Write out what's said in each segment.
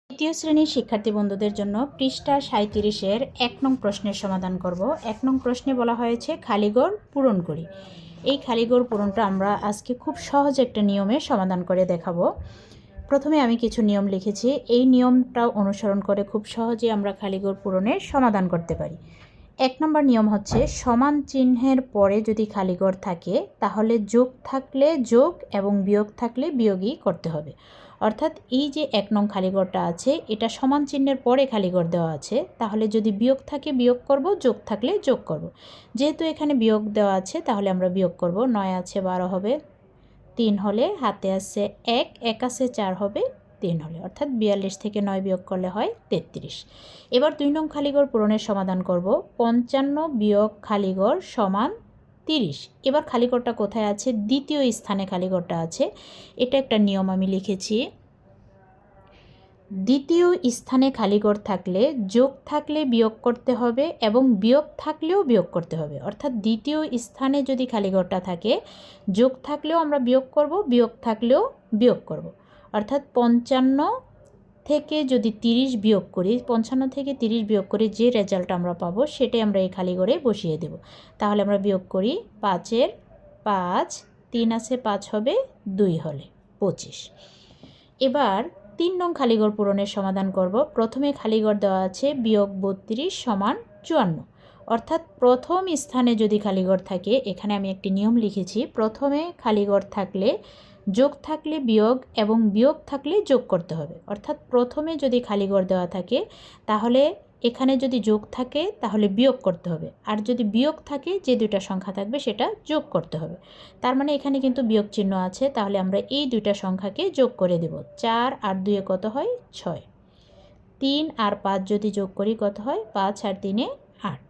তৃতীয় শ্রেণীর শিক্ষার্থী বন্ধুদের জন্য পৃষ্ঠা 37-এর 1 নং প্রশ্নের সমাধান করব। 1 নং প্রশ্নে বলা হয়েছে খালিঘর পূরণ করি। এই খালিঘর পূরণটা আমরা আজকে খুব সহজ একটা নিয়মে সমাধান করে দেখাবো। প্রথমে আমি কিছু নিয়ম লিখেছি, এই নিয়মটা অনুসরণ করে খুব সহজে আমরা খালিঘর পূরণের সমাধান করতে পারি। 1 নম্বর নিয়ম হচ্ছে সমান চিহ্নের পরে যদি খালিঘর থাকে তাহলে যোগ থাকলে যোগ এবং বিয়োগ থাকলে বিয়োগই করতে হবে। অর্থাৎ এই যে 1 নং খালিঘরটা আছে এটা সমান চিহ্নের পরে খালিঘর দেওয়া আছে, তাহলে যদি বিয়োগ থাকে বিয়োগ করব, যোগ থাকলে যোগ করব। যেহেতু এখানে বিয়োগ দেওয়া আছে তাহলে আমরা বিয়োগ করব। 9 আছে 12 হবে 3 হলে, হাতে আছে 1, 1 আছে 4 হবে 3 হলে, অর্থাৎ 42 থেকে 9 বিয়োগ করলে হয় 33। এবার 2 নং খালিঘর পূরণের সমাধান করব। 55 বিয়োগ খালিঘর সমান 30। এবার খালিঘরটা কোথায় আছে? দ্বিতীয় স্থানে খালিঘরটা আছে। এটা একটা নিয়ম আমি লিখেছি। দ্বিতীয় স্থানে খালিঘর থাকলে যোগ থাকলে বিয়োগ করতে হবে এবং বিয়োগ থাকলেও বিয়োগ করতে হবে। অর্থাৎ দ্বিতীয় স্থানে যদি খালিঘরটা থাকে যোগ থাকলেও আমরা বিয়োগ করব, বিয়োগ থাকলেও বিয়োগ করব। অর্থাৎ 55 থেকে যদি 30 বিয়োগ করি, 55 থেকে 30 বিয়োগ করে যে রেজাল্ট আমরা পাবো সেটাই আমরা এই খালিঘরে বসিয়ে দেব। তাহলে আমরা বিয়োগ করি, 5-এর 5, 3 আছে 5 হবে 2 হলে 25। এবার 3 নং খালিঘর পূরণের সমাধান করব। প্রথমে খালিঘর দেওয়া আছে বিয়োগ 32 সমান 54। অর্থাৎ প্রথম স্থানে যদি খালিঘর থাকে, এখানে আমি একটি নিয়ম লিখেছি, প্রথমে খালিঘর থাকলে যোগ থাকলে বিয়োগ এবং বিয়োগ থাকলে যোগ করতে হবে। অর্থাৎ প্রথমে যদি খালিঘর দেওয়া থাকে তাহলে এখানে যদি যোগ থাকে তাহলে বিয়োগ করতে হবে, আর যদি বিয়োগ থাকে যে দুইটা সংখ্যা থাকবে সেটা যোগ করতে হবে। তার মানে এখানে কিন্তু বিয়োগ চিহ্ন আছে, তাহলে আমরা এই দুইটা সংখ্যাকে যোগ করে দেব। 4 আর 2-এ কত হয়? 6। 3 আর 5 যদি যোগ করি কত হয়? 5 আর 3-এ 8।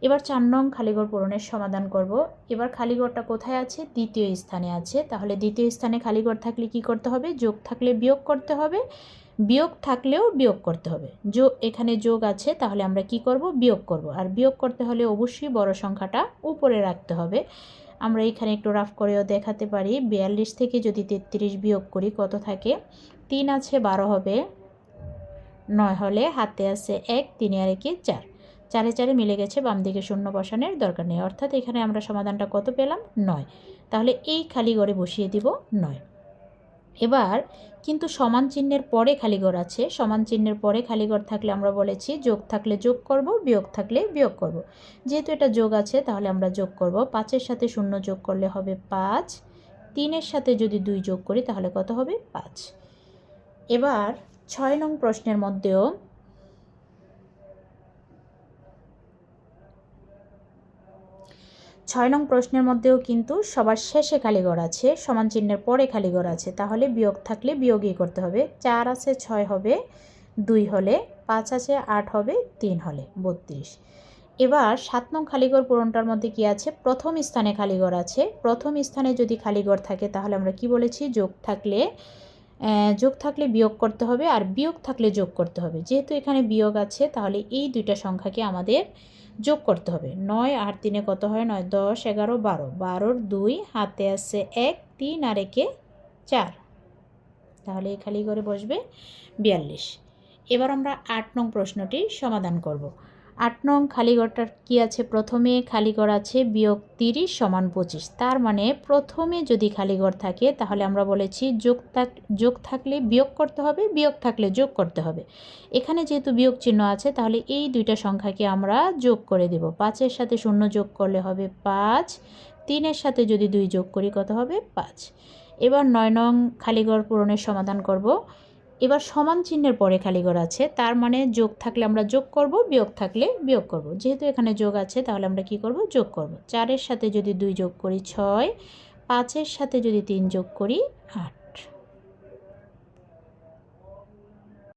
এবার 4 নং খালিঘর পূরণের সমাধান করব। এবার খালিঘরটা কোথায় আছে? দ্বিতীয় স্থানে আছে। তাহলে দ্বিতীয় স্থানে খালিঘর থাকলে কি করতে হবে? যোগ থাকলে বিয়োগ করতে হবে, বিয়োগ থাকলেও বিয়োগ করতে হবে। এখানে যোগ আছে তাহলে আমরা কি করব? বিয়োগ করব। আর বিয়োগ করতে হলে অবশ্যই বড় সংখ্যাটা উপরে রাখতে হবে। আমরা এখানে একটু রাফ করেও দেখাতে পারি। 42 থেকে যদি 33 বিয়োগ করি কত থাকে? 3 আছে 12 হবে 9 হলে, হাতে আছে 1, 3 আর 1 4, 4 4 মিলে গেছে, বাম দিকে শূন্য বসানোর দরকার নেই। অর্থাৎ এখানে আমরা সমাধানটা কত পেলাম? 9। তাহলে এই খালিঘরে বসিয়ে দিব 9। এবার কিন্তু সমান চিহ্নের পরে খালিঘর আছে। সমান চিহ্নের পরে খালিঘর থাকলে আমরা বলেছি যোগ থাকলে যোগ করব, বিয়োগ থাকলে বিয়োগ করব। যেহেতু এটা যোগ আছে তাহলে আমরা যোগ করব। 5-এর সাথে 0 যোগ করলে হবে 5, 3-এর সাথে যদি 2 যোগ করি তাহলে কত হবে? 5। এবার 6 নং প্রশ্নের মধ্যেও 6 নং প্রশ্নের মধ্যেও কিন্তু সবার শেষে খালিঘর আছে, সমান চিহ্নের পরে খালিঘর আছে। তাহলে বিয়োগ থাকলে বিয়োগই করতে হবে। 4 আছে 6 হবে 2 হলে, 5 আছে 8 হবে 3 হলে, 32। এবার 7 নং খালিঘর পূরণটার মধ্যে কি আছে? প্রথম স্থানে খালিঘর আছে। প্রথম স্থানে যদি খালিঘর থাকে তাহলে আমরা কি বলেছি? যোগ থাকলে বিয়োগ করতে হবে, আর বিয়োগ থাকলে যোগ করতে হবে। যেহেতু এখানে বিয়োগ আছে তাহলে এই দুইটা সংখ্যাকে আমাদের যোগ করতে হবে। 9 আর 3-এ কত হয়? 9, 10, 11, 12, 12-র 2, হাতে আছে 1, 3 আর 1-এ 4, তাহলে এই খালিঘরে বসবে 42। এবার আমরা 8 নং প্রশ্নটি সমাধান করব। 8 নং খালিঘরটার কি আছে? প্রথমে খালিঘর আছে বিয়োগ 30 সমান 25। তার মানে প্রথমে যদি খালিঘর থাকে তাহলে আমরা বলেছি যোগ থাকলে বিয়োগ করতে হবে, বিয়োগ থাকলে যোগ করতে হবে। এখানে যেহেতু বিয়োগ চিহ্ন আছে তাহলে এই দুইটা সংখ্যাকে আমরা যোগ করে দেব। 5-এর সাথে 0 যোগ করলে হবে 5, 3-এর সাথে যদি 2 যোগ করি কত হবে? 5। এবার 9 নং খালিঘর পূরণের সমাধান করব। এবার সমান চিহ্নের পরে খালিঘর আছে, তার মানে যোগ থাকলে আমরা যোগ করব, বিয়োগ থাকলে বিয়োগ করব। যেহেতু এখানে যোগ আছে তাহলে আমরা কি করব? যোগ করব। 4-এর সাথে যদি 2 যোগ করি 6, 5-এর সাথে যদি 3 যোগ করি 8।